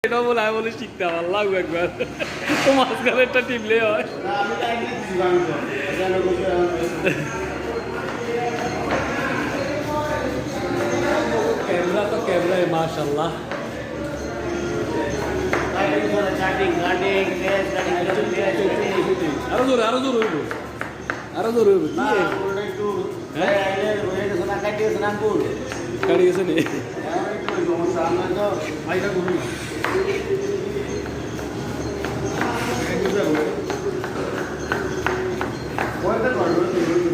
এটা বলে আমি বলে শিখতে আমার লাগবে একবার তো মাঝখানে একটা টিপলে হয় ক্যামেরা তো ক্যামেরায় মাশাআল্লাহ আরো জোরে হইব আরো জোরে হইব কাটি গেছে নি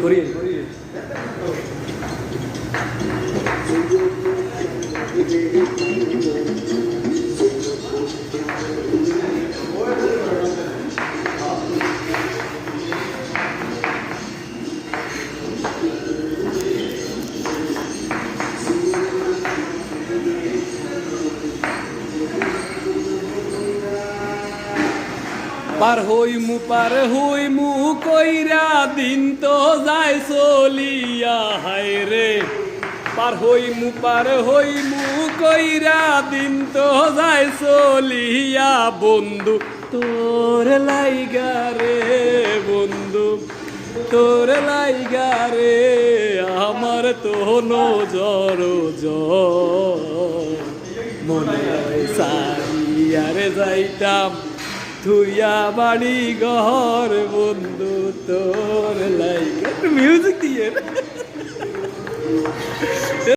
করিয়ে পার হইমু কইরা দিন তো যায় চলিয়া হায় রে পার হইমু কইরা দিন তো যায় চলিয়া বন্ধু তোর লাইগা রে বন্ধু তোর লাইগা রে আমার তো নজর মনে হয় সারিয়ারে যাইতাম থুইয়া বাড়ি ঘর বন্ধু তোর লাইগা মিউজিক দিয়ে